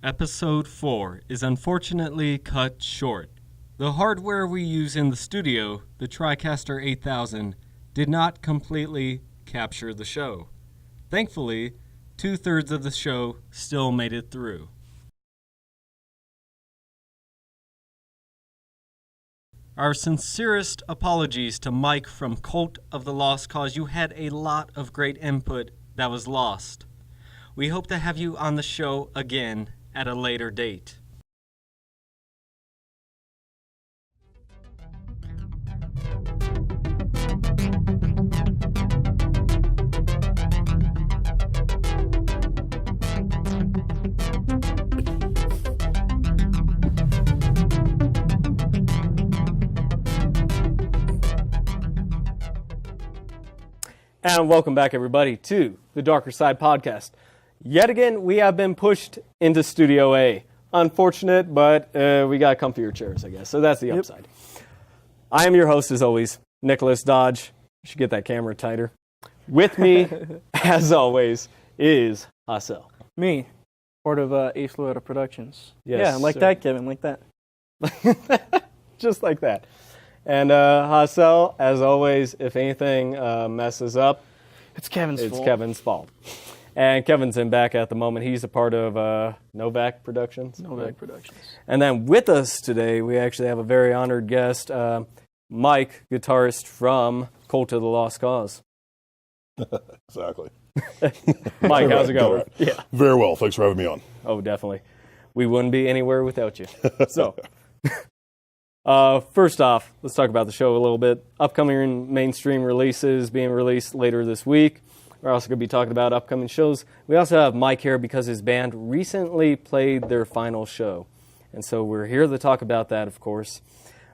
Episode 4 is unfortunately cut short. The hardware we use in the studio, the Tricaster 8000, did not completely capture the show. Thankfully, 2/3 of the show still made it through. Our sincerest apologies to Mhyk from Cult of the Lost Cause. You had a lot of great input that was lost. We hope to have you on the show again at a later date. And welcome back, everybody, to the Darker Side Podcast. Yet again, we have been pushed into Studio A. Unfortunate, but we got comfier chairs, I guess. So that's the upside. I am your host, as always, Nicholas Dodge. You should get that camera tighter. With me, as always, is Hassel. Me, part of Ace Loretta Productions. Yes, yeah, like sir. that, Kevin, like that. Just like that. And Hassel, as always, if anything messes up, It's Kevin's it's fault. Kevin's fault. And Kevin's in back at the moment. He's a part of Novak Productions. Novak Productions. And then with us today, we actually have a very honored guest, Mhyk, guitarist from Cult of the Lost Cause. Exactly. Mhyk, how's it going? Yeah. Very well. Thanks for having me on. Oh, definitely. We wouldn't be anywhere without you. So, first off, let's talk about the show a little bit. Upcoming mainstream releases being released later this week. We're also going to be talking about upcoming shows. We also have Mhyk here because his band recently played their final show. And so we're here to talk about that, of course.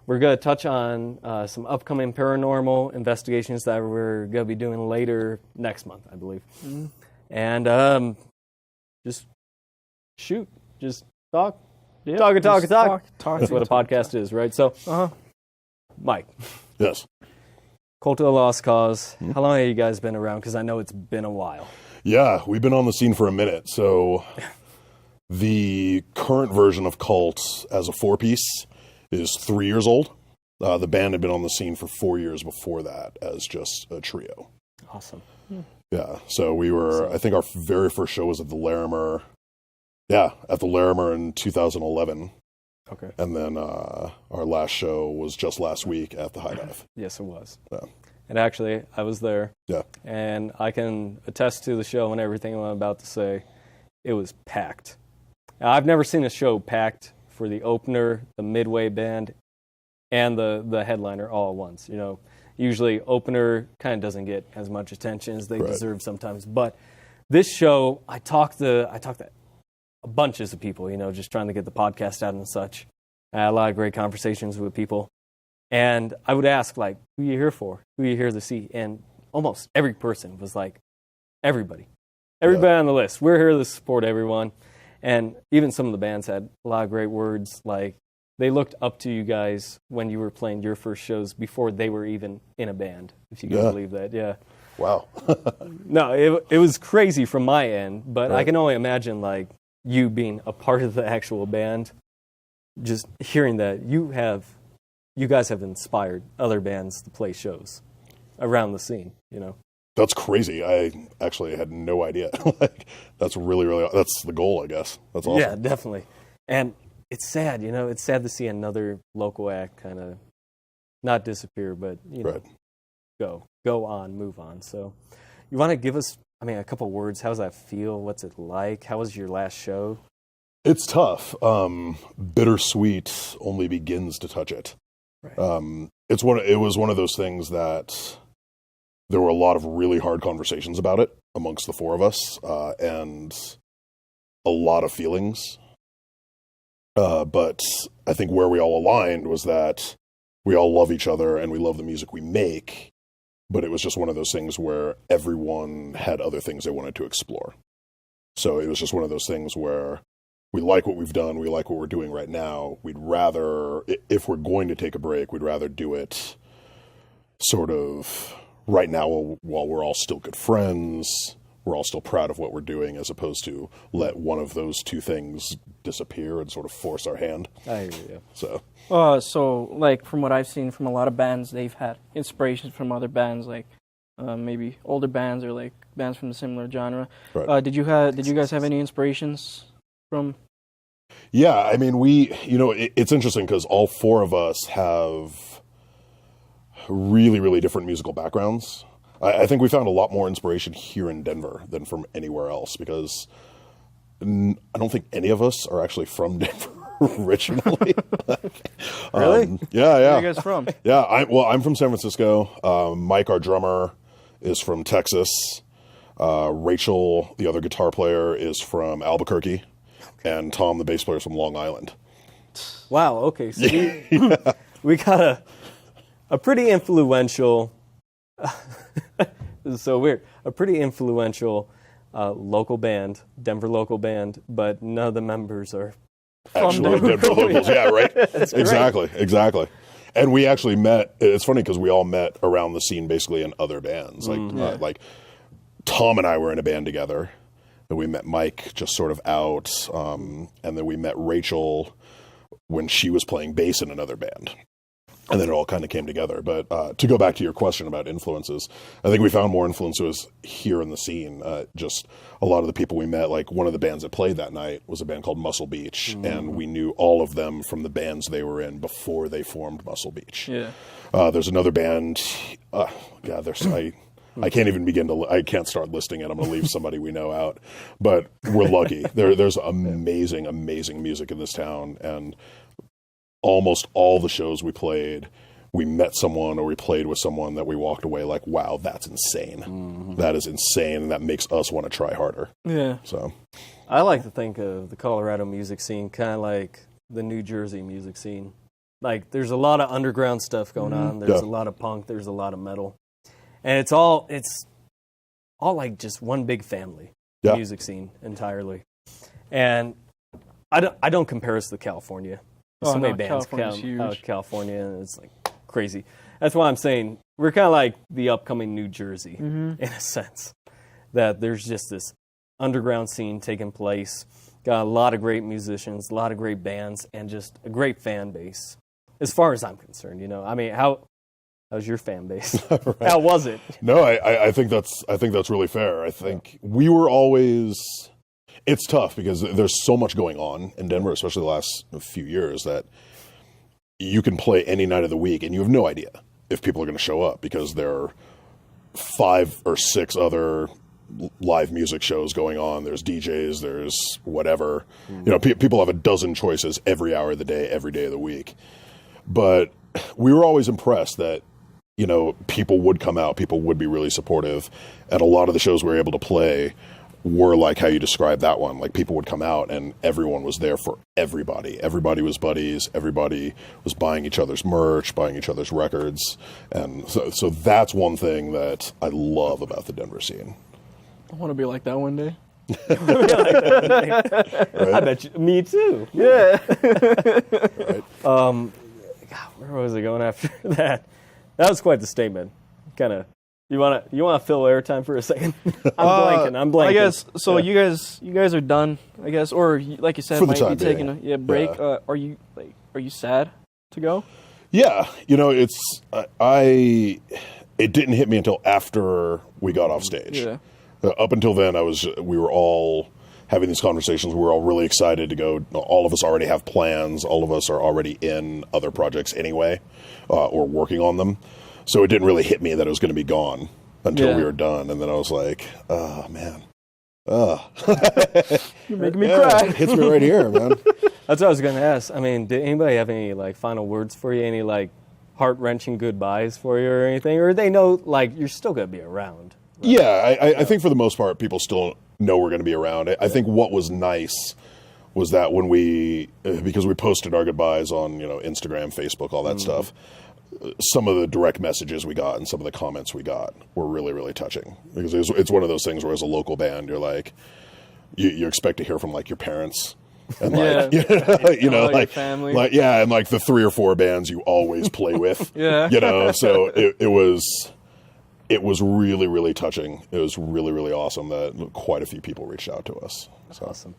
We're going to touch on some upcoming paranormal investigations that we're going to be doing later next month, I believe. Mm-hmm. And just shoot. Just talk. Yep, Talk. just talk. That's what a podcast is, right? So, Mhyk, Yes. Cult of the Lost Cause. How long have you guys been around? Because I know it's been a while. Yeah, we've been on the scene for a minute. So the current version of Cult as a four-piece is 3 years old. The band had been on the scene for 4 years before that as just a trio. Awesome. Yeah, so we were, I think our very first show was at the Larimer. Yeah, at the Larimer in 2011. Okay. And then our last show was just last week at the High Dive. Yes, it was. Yeah. And actually, I was there. Yeah. And I can attest to the show and everything I'm about to say. It was packed. Now, I've never seen a show packed for the opener, the midway band, and the headliner all at once. You know, usually opener kind of doesn't get as much attention as they deserve sometimes. But this show, I talked to bunches of people, you know, just trying to get the podcast out and such. I had a lot of great conversations with people. And I would ask, like, who are you here for? Who are you here to see? And almost every person was like, everybody. Everybody on the list. We're here to support everyone. And even some of the bands had a lot of great words. Like, they looked up to you guys when you were playing your first shows before they were even in a band, if you can believe that. Yeah. Wow. No, it was crazy from my end, but I can only imagine, like, you being a part of the actual band, just hearing that you guys have inspired other bands to play shows around the scene, you know. That's crazy. I actually had no idea. Like, that's really, that's the goal, I guess. That's awesome. Yeah, definitely. And it's sad, you know, it's sad to see another local act kind of not disappear, but, you know, go on, move on. So you want to give us, a couple words. How does that feel? What's it like? How was your last show? It's tough. Bittersweet only begins to touch it. Right. It was one of those things that there were a lot of really hard conversations about it amongst the four of us, and a lot of feelings. But I think where we all aligned was that we all love each other and we love the music we make. But it was just one of those things where everyone had other things they wanted to explore. So it was just one of those things where we like what we've done, we like what we're doing right now. We'd rather, if we're going to take a break, we'd rather do it sort of right now while we're all still good friends, we're all still proud of what we're doing, as opposed to let one of those two things disappear and sort of force our hand. I hear you. So So, like, from what I've seen from a lot of bands, they've had inspirations from other bands, like maybe older bands or like bands from a similar genre. Right. Did you guys have any inspirations from? yeah, I mean, it's interesting because all four of us have really, really different musical backgrounds. I think we found a lot more inspiration here in Denver than from anywhere else because I don't think any of us are actually from Denver originally. Really? Yeah. Where are you guys from? Yeah, I'm from San Francisco. Mhyk, our drummer, is from Texas. Rachel, the other guitar player, is from Albuquerque. And Tom, the bass player, is from Long Island. Wow. Okay. So we got a pretty influential. This is so weird. A pretty influential local band, Denver local band, but none of the members are Actually, Denver locals. Yeah, right. Exactly. And we actually met. It's funny because we all met around the scene, basically in other bands. Like Tom and I were in a band together, and we met Mhyk just sort of out, and then we met Rachel when she was playing bass in another band. And then it all kind of came together. But to go back to your question about influences, I think we found more influences here in the scene. Just a lot of the people we met, like one of the bands that played that night was a band called Muscle Beach. And we knew all of them from the bands they were in before they formed Muscle Beach. Yeah. There's another band. I can't even I can't start listing it. I'm going to leave somebody we know out. But we're lucky. There's amazing, amazing music in this town. And almost all the shows we played, we met someone or we played with someone that we walked away like, wow, that's insane. That is insane, and that makes us want to try harder. Yeah. So I like to think of the Colorado music scene kind of like the New Jersey music scene. Like, there's a lot of underground stuff going on. There's a lot of punk. There's a lot of metal. And it's all like just one big family music scene entirely. And I don't compare us to California. So many bands out of California, and it's like crazy. That's why I'm saying we're kind of like the upcoming New Jersey in a sense. That there's just this underground scene taking place. Got a lot of great musicians, a lot of great bands, and just a great fan base. As far as I'm concerned, I mean, how's your fan base? Right. How was it? No, I think that's really fair. I think we were always. It's tough because there's so much going on in Denver, especially the last few years, that you can play any night of the week and you have no idea if people are going to show up because there are 5 or 6 other live music shows going on. There's DJs, there's whatever. People have a dozen choices every hour of the day, every day of the week. But we were always impressed that, people would come out, people would be really supportive. And a lot of the shows we were able to play were like how you described that one. Like, people would come out and everyone was there for everybody. Everybody was buddies. Everybody was buying each other's merch, buying each other's records. And so that's one thing that I love about the Denver scene. I want to be like that one day. Right? I bet you, me too. Yeah. Right? God, where was I going after that? That was quite the statement. Kind of. You want to fill airtime for a second? I'm blanking. I guess so. Yeah. You guys are done. I guess, or like you said, For the might be time taking being. a break. Yeah. Are you sad to go? Yeah, it's it didn't hit me until after we got off stage. Yeah. Up until then, we were all having these conversations. We were all really excited to go. All of us already have plans. All of us are already in other projects anyway, or working on them. So it didn't really hit me that it was going to be gone until we were done. And then I was like, oh, man. You're making me cry. It hits me right here, man. That's what I was going to ask. I mean, did anybody have any final words for you? Any heart-wrenching goodbyes for you or anything? Or they know you're still going to be around? Right? Yeah, I think for the most part, people still know we're going to be around. I think what was nice was that when because we posted our goodbyes on Instagram, Facebook, all that stuff. Some of the direct messages we got and some of the comments we got were really, really touching, because it's one of those things where as a local band, you're like, you expect to hear from your parents and your family, and the 3 or 4 bands you always play with, so it was really, really touching. It was really, really awesome that quite a few people reached out to us. So. Awesome.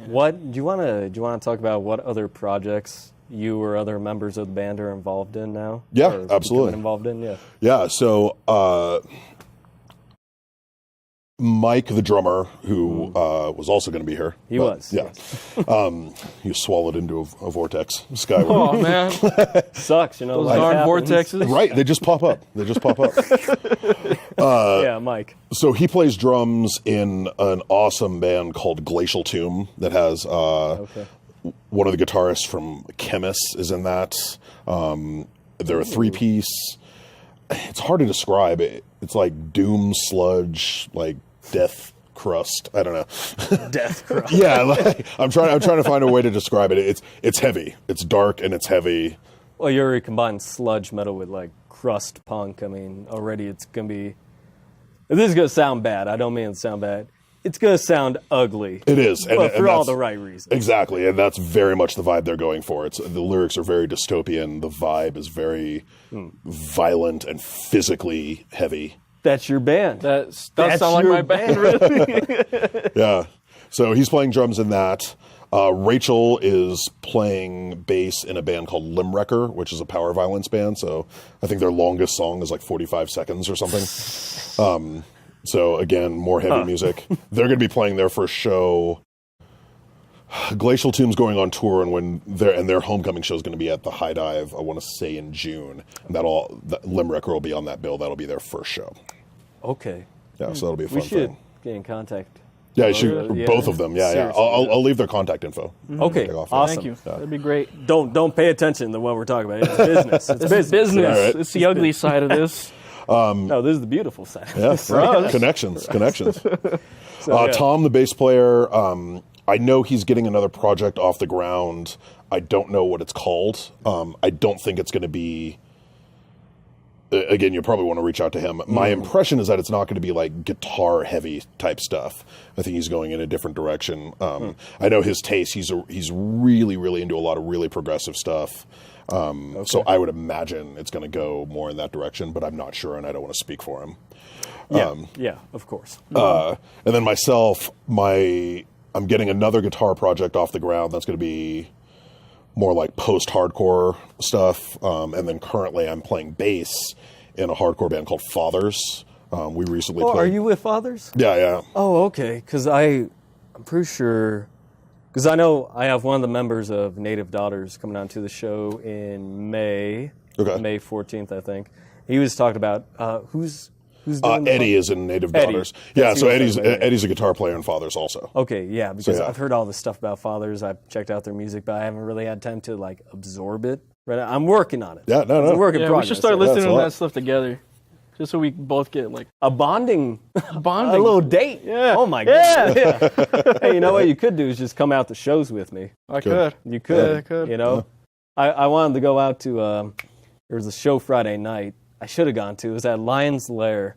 What do you want to talk about? What other projects you or other members of the band are involved in now? Yeah, or absolutely. Involved in, yeah. Yeah, so Mhyk, the drummer, who was also going to be here. He was. Yeah. He was swallowed into a vortex skyward. Oh man, Sucks, you know. those life darn happens. vortexes. Right, they just pop up. Yeah, Mike. So he plays drums in an awesome band called Glacial Tomb that has Okay. one of the guitarists from Chemist is in that. They're a three-piece. It's hard to describe. It's like doom sludge, like death crust. I don't know. Death crust. Yeah, like, I'm trying to find a way to describe it. It's heavy. It's dark and it's heavy. Well, you already combined sludge metal with like crust punk. I mean, already it's gonna be. This is gonna sound bad. I don't mean it to sound bad. It's gonna sound ugly. It is, but for all that's- the right reasons. Exactly, and that's very much the vibe they're going for. The lyrics are very dystopian. The vibe is very violent and physically heavy. That's your band. That does That's sound like your my band, really. Yeah. So he's playing drums in that. Rachel is playing bass in a band called Limwrecker, which is a power violence band. So I think their longest song is like 45 seconds or something. So again, more heavy music. They're going to be playing their first show. Glacial Tomb's going on tour, and their homecoming show is going to be at the High Dive. I want to say in June. And Limwrecker will be on that bill. That'll be their first show. Okay. Yeah, so that'll be a We fun should thing. get in contact. Yeah, you should, Yeah. both of them. Yeah, yeah. Seriously, I'll leave their contact info. Okay, Take off. awesome. Thank you. That'd be great. Don't pay attention to what we're talking about. It's business. It's This is business. All right. It's the ugly side of this. No, this is the beautiful side. Yes, connections. So, yeah. Tom, the bass player, I know he's getting another project off the ground. I don't know what it's called. I don't think it's going to be. Again, you probably want to reach out to him. My impression is that it's not going to be like guitar heavy type stuff. I think he's going in a different direction. I know his taste. He's really, really into a lot of really progressive stuff. So I would imagine it's going to go more in that direction, but I'm not sure, and I don't want to speak for him. Yeah, of course. And then myself, I'm getting another guitar project off the ground that's going to be more like post-hardcore stuff. And then currently I'm playing bass in a hardcore band called Fathers. We recently played. Are you with Fathers? Yeah, yeah. Oh, okay. Because I'm pretty sure. Because I know I have one of the members of Native Daughters coming on to the show in May. Okay. May 14th, I think. He was talking about who's doing the Eddie is in Native Eddie. Daughters. Yeah, That's so who was saying. Eddie's a guitar player in Fathers also. Okay, yeah, because yeah. I've heard all this stuff about Fathers. I've checked out their music, but I haven't really had time to like absorb it. Right, I'm working on it. Yeah, no. It's a work in Yeah, progress. we should start that's listening a to lot. that stuff together, just so we both get like A bonding, bonding. a little date. Yeah. Oh my god. Yeah. Hey, you know what you could do is just come out to shows with me. I could. You could. Yeah, I could. You know, I wanted to go out to. There was a show Friday night. I should have gone to. It was at Lion's Lair,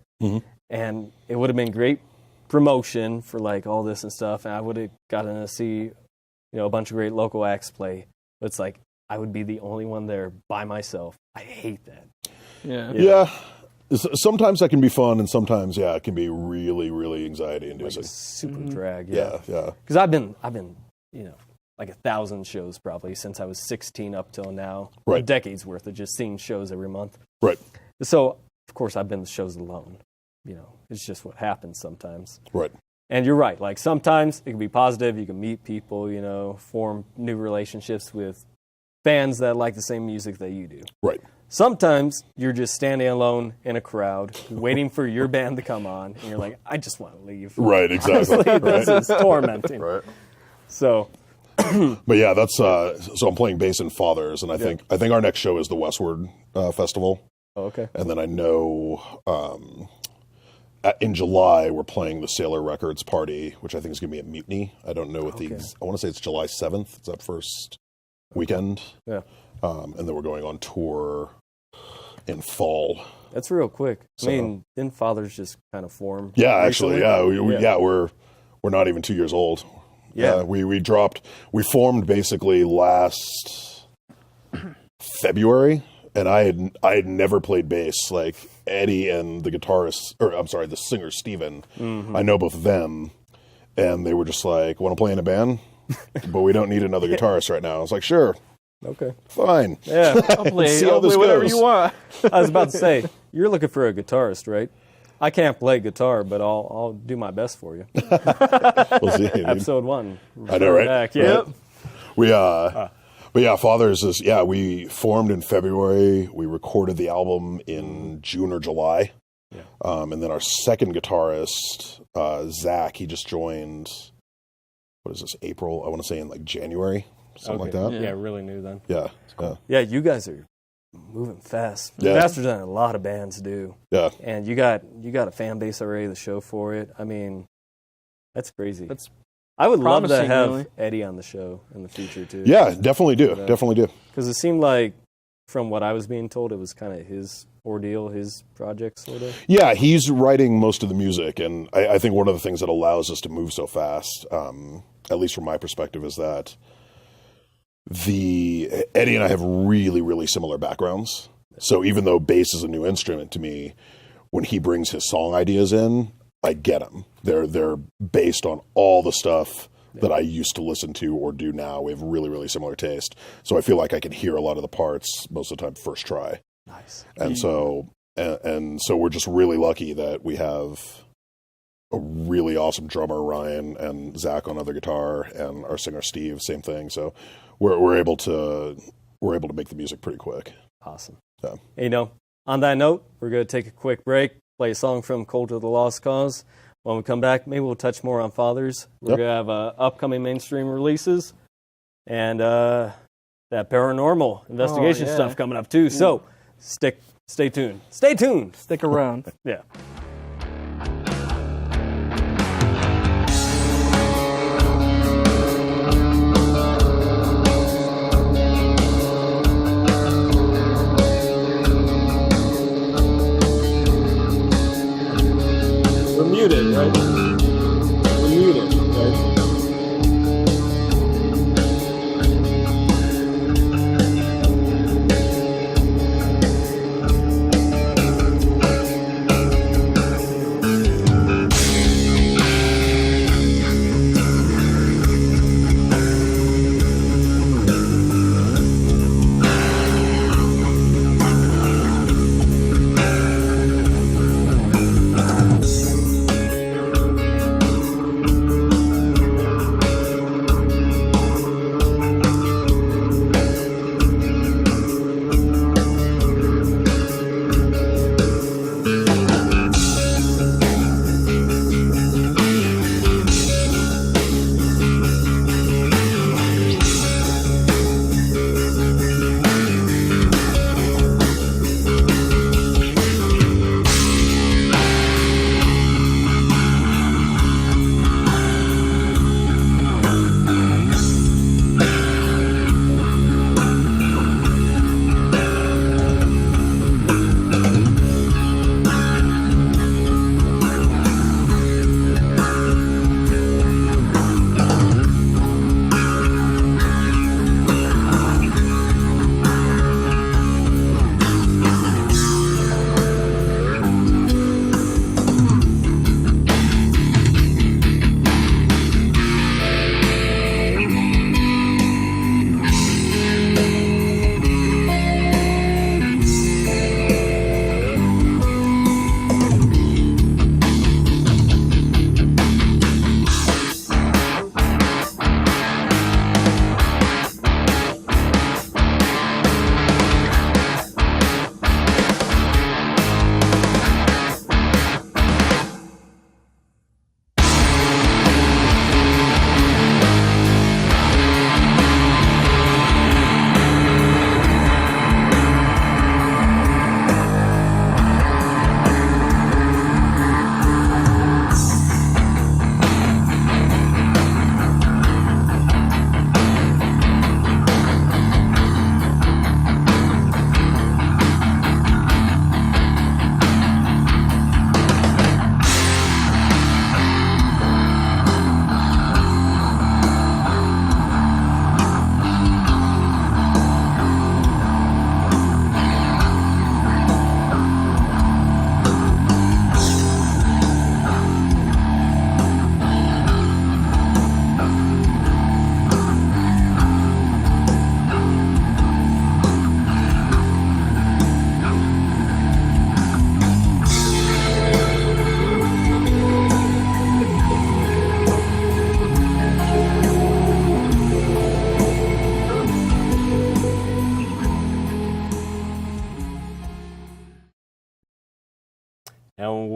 and it would have been great promotion for like all this and stuff. And I would have gotten to see, a bunch of great local acts play. But it's like I would be the only one there by myself. I hate that. Yeah. Yeah. Sometimes that can be fun, and sometimes, it can be really, really anxiety-inducing. Like super drag. Yeah, yeah. Because I've been, like 1,000 shows probably since I was 16 up till now. Right. A decade's worth of just seeing shows every month. Right, So, of course, I've been to shows alone. It's just what happens sometimes. right. And you're right. Like sometimes it can be positive. You can meet people, form new relationships with fans that like the same music that you do. Right. Sometimes you're just standing alone in a crowd waiting for your band to come on. And you're like, I just want to leave. Right, exactly. Honestly, this is tormenting. Right. So, But yeah, that's so I'm playing bass in Fathers, and I think our next show is the Westward Festival, okay. and then I know in July we're playing the Sailor Records party, which I think is going to be at Mutiny. I don't know what I want to say it's July 7th. It's that first weekend. Yeah. And then we're going on tour in fall. That's real quick. So- I mean, didn't Fathers just kind of form? Yeah, actually, recently? we're not even 2 years old. Yeah. We formed basically last February, and I had never played bass. Like Eddie and the singer Steven, I know both of them, and they were just like, want to play in a band? but we don't need another guitarist right now. I was like, sure, Okay. fine. Yeah. I'll play, See how I'll play this whatever goes. you want. I was about to say, you're looking for a guitarist, right? I can't play guitar, but I'll do my best for you. We'll see. dude. Episode 1. I know, right? Back. Yep. We but yeah, Fathers is we formed in February. We recorded the album in June or July. Yeah. And then our second guitarist, Zach, he just joined. What is this? April? I want to say in like January, something like Okay. that. Yeah, really new then. Yeah, yeah, Yeah, you guys are moving fast. Yeah. Faster than a lot of bands do. yeah. And you got a fan base already to show for it. I mean, that's crazy. That's I would love to promising, have really. Eddie on the show in the future too. Yeah, definitely do. Yeah. Definitely do. Because it seemed like, from what I was being told, it was kind of his ordeal, his project, sort of. Yeah, he's writing most of the music, and I think one of the things that allows us to move so fast, at least from my perspective, is that Eddie and I have really, really similar backgrounds. So even though bass is a new instrument to me, when he brings his song ideas in, I get them. They're based on all the stuff that I used to listen to or do now. We have really, really similar taste. So I feel like I can hear a lot of the parts most of the time first try. Nice. And so we're just really lucky that we have a really awesome drummer, Ryan, and Zach on other guitar, and our singer Steve, same thing. So we're able to make the music pretty quick. Awesome. Yeah. You know, on that note, we're going to take a quick break, play a song from Cult of the Lost Cause. When we come back, maybe we'll touch more on Fathers. We're Yep. going to have upcoming mainstream releases and that paranormal investigation yeah. stuff coming up too. So stay tuned. Stay tuned. Stick around. Yeah. We're muted, right? We're muted, right?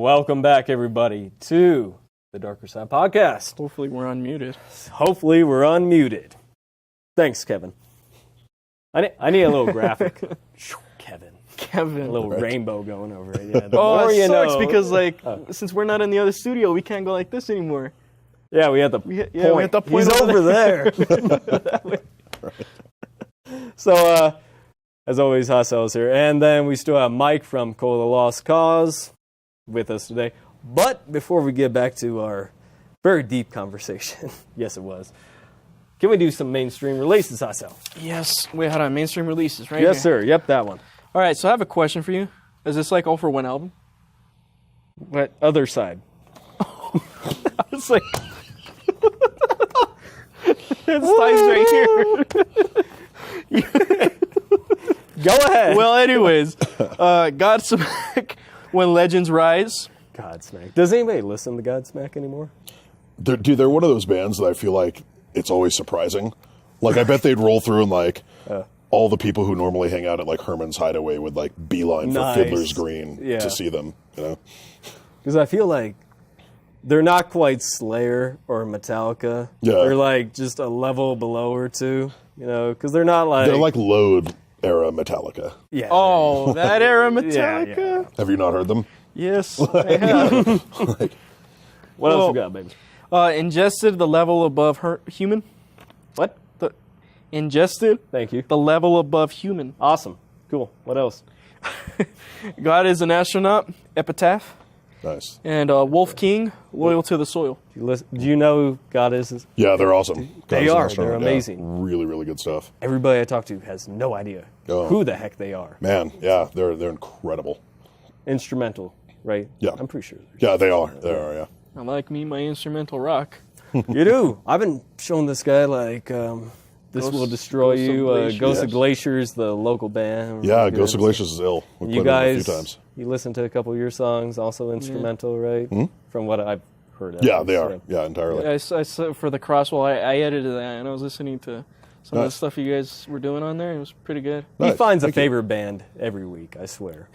welcome back, everybody, to the Darker Side Podcast. Hopefully we're unmuted. Hopefully we're unmuted. Thanks, Kevin. I need a little graphic. Kevin. A little rainbow going over it. Yeah, it sucks because, like, since we're not in the other studio, we can't go like this anymore. Yeah, we had the point. We had the point He's over there. So, as always, Hassel's here. And then we still have Mhyk from Call the Lost Cause with us today. But before we get back to our very deep conversation, yes, it was, can we do some mainstream releases, Hassel? Yes, we had our mainstream releases, right? Yes, sir. Yep, that one. All right, so I have a question for you. Is this like all for one album? What other side? I was like, it's right here. Go ahead. Well, anyways, Godsmack, When Legends Rise. Godsmack. Does anybody listen to Godsmack anymore? They're one of those bands that I feel like it's always surprising. Like, I bet they'd roll through and, like, all the people who normally hang out at, like, Herman's Hideaway would, like, beeline for Fiddler's Green to see them, you know? Because I feel like they're not quite Slayer or Metallica. Yeah. They're, like, just a level below or two, you know? Because they're not, like... They're like Load era Metallica. Yeah. Oh, that era Metallica? Yeah. Have you not heard them? Yes, I have. What else you got, baby? Ingested, the level above human. What? Ingested. Thank you. The level above human. Awesome. Cool. What else? God is an Astronaut, Epitaph. Nice. And Wolf King, Loyal to the Soil. Do you know who God is? Yeah, they're awesome. They are. They're amazing. Yeah, really, really good stuff. Everybody I talk to has no idea who the heck they are. Man, yeah, they're incredible. Instrumental, right? Yeah. I'm pretty sure. Yeah, they are. They are, yeah. I like me, my instrumental rock. You do. I've been showing this guy, like, This Will Destroy You, Ghost of Glaciers, the local band. Yeah, Ghost of Glaciers is ill. We You played it guys, a few times. you listen to a couple of your songs, also instrumental, right? From what I've heard of. Yeah, they are. Yeah, entirely. I for the Crosswell, I edited that, and I was listening to some of the stuff you guys were doing on there. It was pretty good. He finds a favorite band every week, I swear.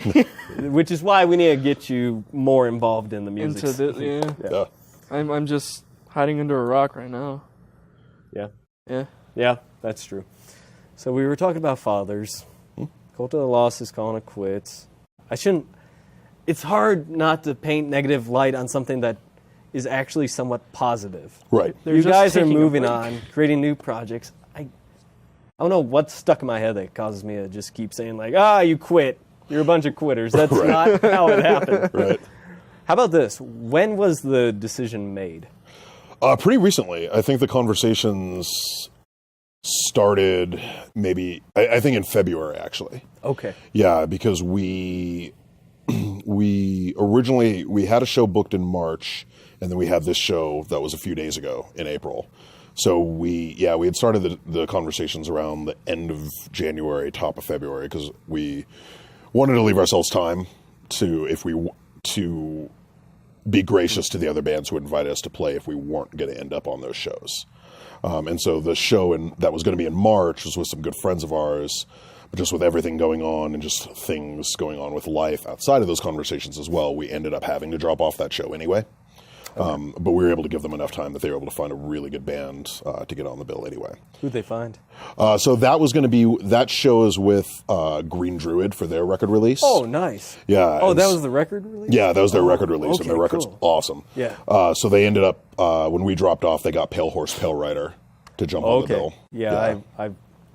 Which is why we need to get you more involved in the music. Into this, Yeah. I'm just hiding under a rock right now. Yeah. Yeah. Yeah, that's true. So we were talking about fathers. Cult of the Lost is calling it quits. It's hard not to paint negative light on something that is actually somewhat positive. Right. You guys are moving on, creating new projects. I don't know what's stuck in my head that causes me to just keep saying, like, you quit. You're a bunch of quitters. That's not how it happened. Right. How about this? When was the decision made? Pretty recently. I think the conversations started maybe, I think in February, actually. Okay. Yeah, because we originally, we had a show booked in March, and then we had this show that was a few days ago in April. So we had started the conversations around the end of January, top of February, because we wanted to leave ourselves time to be gracious to the other bands who invited us to play if we weren't going to end up on those shows. And so the show that was going to be in March was with some good friends of ours, but just with everything going on and just things going on with life outside of those conversations as well, we ended up having to drop off that show anyway. Okay. But we were able to give them enough time that they were able to find a really good band to get on the bill anyway. Who'd they find? So that show is with Green Druid for their record release. Oh, nice. Yeah. Oh, that was the record release? Yeah, that was their record release, okay, and their record's awesome. Yeah. So they ended up, when we dropped off, they got Palehorse, Palerider to jump on the bill. Yeah,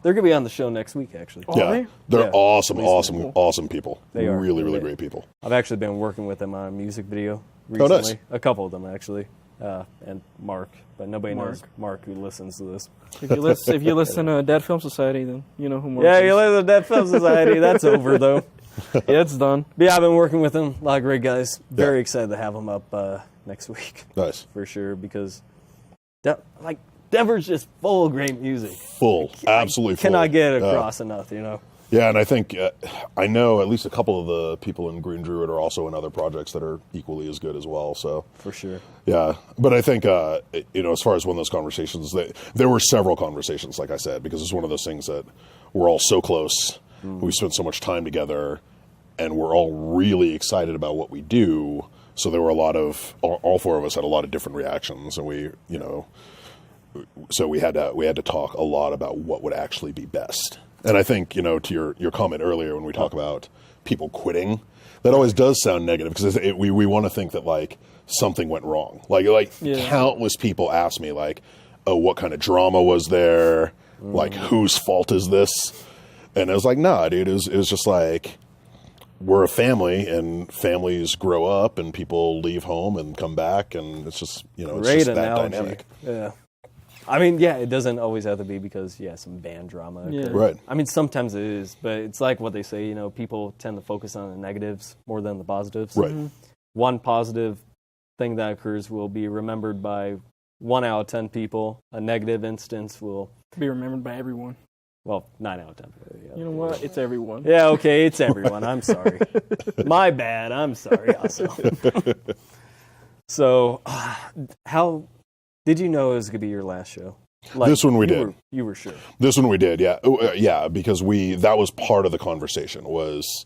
they're going to be on the show next week, actually. Yeah, they're awesome people. They are. Really, really great people. I've actually been working with them on a music video recently. Oh, nice. A couple of them, actually. And Mark, but nobody knows Mark who listens to this. If you listen to Dead Film Society, then you know who Mark is. Yeah, you listen to Dead Film Society. That's over, though. Yeah, it's done. But yeah, I've been working with them. A lot of great guys. Very excited to have them up next week. Nice. For sure, because Denver's just full of great music. Absolutely full. Cannot get it across enough, you know. Yeah, and I think, I know at least a couple of the people in Green Druid are also in other projects that are equally as good as well, so. For sure. Yeah, but I think, as far as one of those conversations, there were several conversations, like I said, because it's one of those things that we're all so close, we spent so much time together, and we're all really excited about what we do, So there were a lot of all four of us had a lot of different reactions, and we had to talk a lot about what would actually be best. And I think, to your comment earlier when we talk about people quitting, that always does sound negative because we want to think that like something went wrong. Countless people ask me like, oh, what kind of drama was there? Like, whose fault is this? And I was like, nah, dude, it was just like, we're a family, and families grow up, and people leave home and come back, and it's just, it's just that dynamic. Yeah. I mean, yeah, it doesn't always have to be because, some band drama occurs. Yeah. Right. I mean, sometimes it is, but it's like what they say, people tend to focus on the negatives more than the positives. Right. One positive thing that occurs will be remembered by 1 out of 10 people. A negative instance will be remembered by everyone. Well, 9 out of 10. Yeah. You know what? It's everyone. Yeah, okay, it's everyone. I'm sorry. My bad. I'm sorry also. So, how did you know it was going to be your last show? This one we did. You were sure. This one we did, yeah. Yeah, because that was part of the conversation was,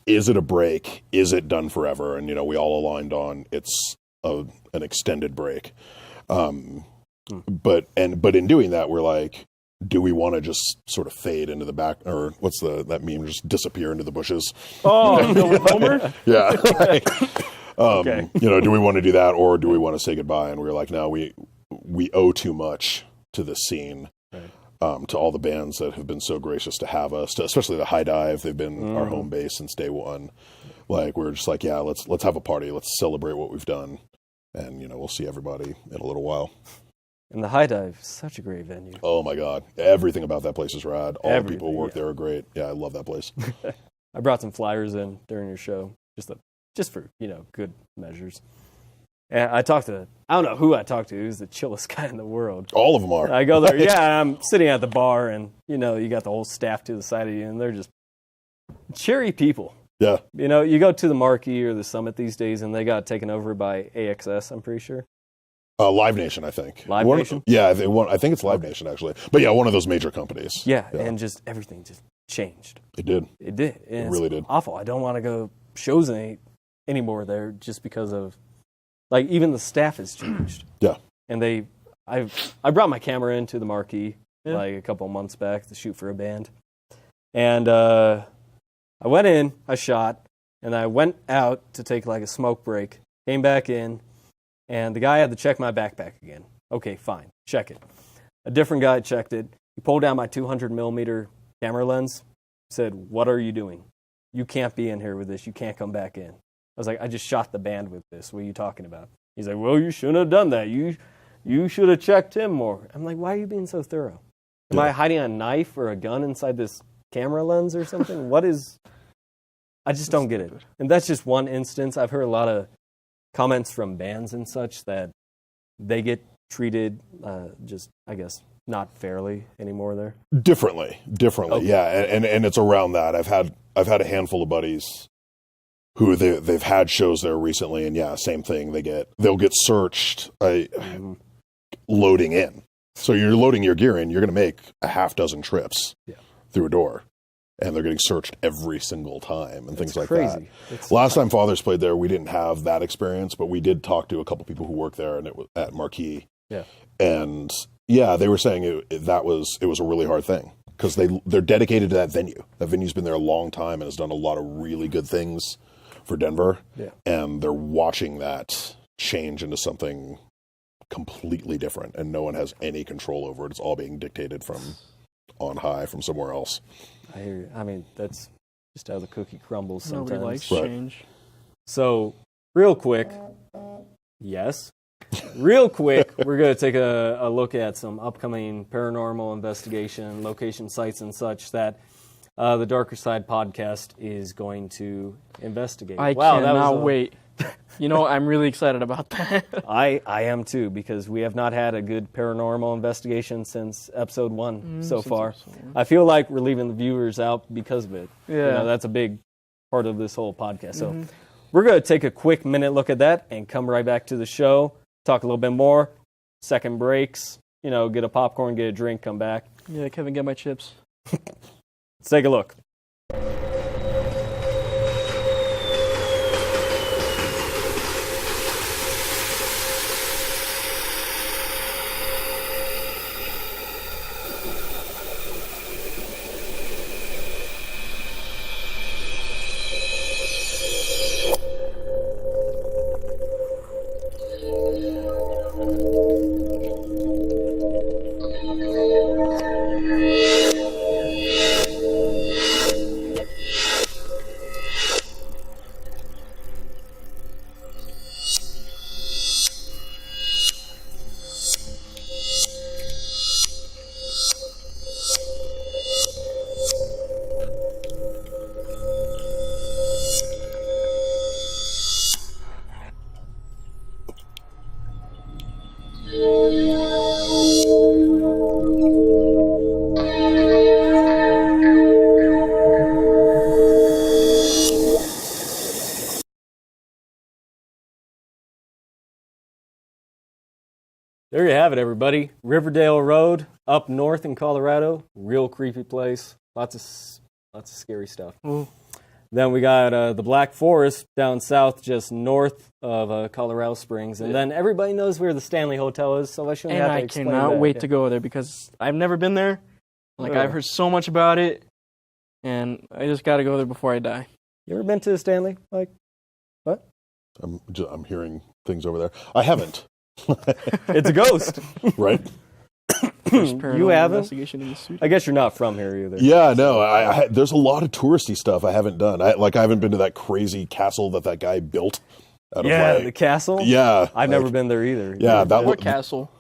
is it a break? Is it done forever? And, we all aligned on it's an extended break. But in doing that, we're like, do we want to just sort of fade into the back, or what's that meme? Just disappear into the bushes. Oh, Homer? Yeah. Okay. Do we want to do that, or do we want to say goodbye? And we were like, no, we owe too much to this scene, right. To all the bands that have been so gracious to have us, especially the High Dive. They've been our home base since day one. Like, we're just like, yeah, let's have a party. Let's celebrate what we've done. And, we'll see everybody in a little while. And the High Dive is such a great venue. Oh, my God. Everything about that place is rad. All the people who work there are great. Yeah, I love that place. I brought some flyers in during your show, just for, good measures. And I don't know who I talked to. Who's the chillest guy in the world. All of them are. I go there, I'm sitting at the bar, and, you got the whole staff to the side of you, and they're just cheery people. Yeah. You go to the Marquee or the Summit these days, and they got taken over by AXS, I'm pretty sure. Live Nation, I think. Nation? Yeah, I think it's Live Nation, actually. But yeah, one of those major companies. Yeah, and just everything just changed. It did. It did. And it really did. Awful. I don't want to go shows anymore there just because of, even the staff has changed. Yeah. And I brought my camera into the Marquee, a couple of months back to shoot for a band. And I went in, I shot, and I went out to take a smoke break, came back in, and the guy had to check my backpack again. Okay, fine, check it. A different guy checked it. He pulled down my 200 millimeter camera lens, said, "What are you doing? You can't be in here with this. You can't come back in." I was like, "I just shot the band with this. What are you talking about?" He's like, "Well, you shouldn't have done that. You should have checked him more." I'm like, "Why are you being so thorough? Am I hiding a knife or a gun inside this camera lens or something? What is..." I just don't get it. And that's just one instance. I've heard a lot of comments from bands and such that they get treated just, I guess, not fairly anymore there. Differently, okay. Yeah, and it's around that. I've had a handful of buddies who they've had shows there recently, and yeah, same thing. They'll get searched loading in. So you're loading your gear in. You're going to make a half dozen trips through a door. And they're getting searched every single time and things like crazy. That. Last time Fathers played there, we didn't have that experience, but we did talk to a couple people who work there, and it was at Marquee. Yeah. And yeah, they were saying it was a really hard thing because they're dedicated to that venue. That venue's been there a long time and has done a lot of really good things for Denver. Yeah. And they're watching that change into something completely different, and no one has any control over it. It's all being dictated from on high, from somewhere else. I hear you. I mean, that's just how the cookie crumbles sometimes. Nobody likes change. So, real quick, real quick, we're going to take a look at some upcoming paranormal investigation, location sites and such that the Darker Side podcast is going to investigate. I cannot wait. I'm really excited about that. I am too, because we have not had a good paranormal investigation since episode 1 so far. I feel like we're leaving the viewers out because of it. Yeah. That's a big part of this whole podcast. So we're going to take a quick minute look at that and come right back to the show, talk a little bit more, second breaks, get a popcorn, get a drink, come back. Yeah, Kevin, get my chips. Let's take a look. you have it, everybody. Riverdale Road, up north in Colorado. Real creepy place. Lots of scary stuff. Ooh. Then we got the Black Forest down south, just north of Colorado Springs. And then everybody knows where the Stanley Hotel is, so I shouldn't And have to I explain cannot that. wait to go there because I've never been there. Like, I've heard so much about it, and I just got to go there before I die. You ever been to the Stanley? Like, what? I'm hearing things over there. I haven't. It's a ghost. Right? You haven't? Investigation in the suit. I guess you're not from here either. Yeah, no. There's a lot of touristy stuff I haven't done. I haven't been to that crazy castle that guy built. Yeah, the castle? Yeah. I've never been there either. Yeah, What castle?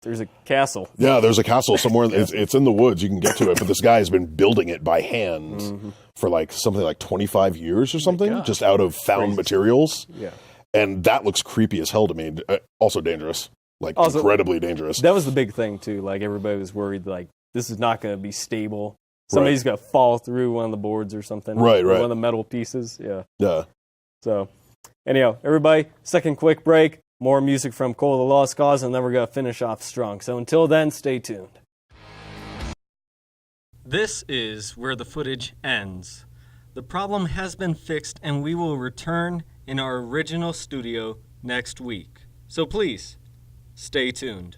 There's a castle. Yeah, there's a castle somewhere. It's in the woods. You can get to it, but this guy has been building it by hand for like something like 25 years or something, just out of found materials. Yeah. And that looks creepy as hell to me. Also dangerous. Like, incredibly dangerous. That was the big thing, too. Like, everybody was worried, like, this is not going to be stable. Somebody's going to fall through one of the boards or something. Right. One of the metal pieces. Yeah. Yeah. So, anyhow, everybody, second quick break. More music from Cole the Lost Cause, and then we're going to finish off strong. So until then, stay tuned. This is where the footage ends. The problem has been fixed, and we will return in our original studio next week. So please, stay tuned.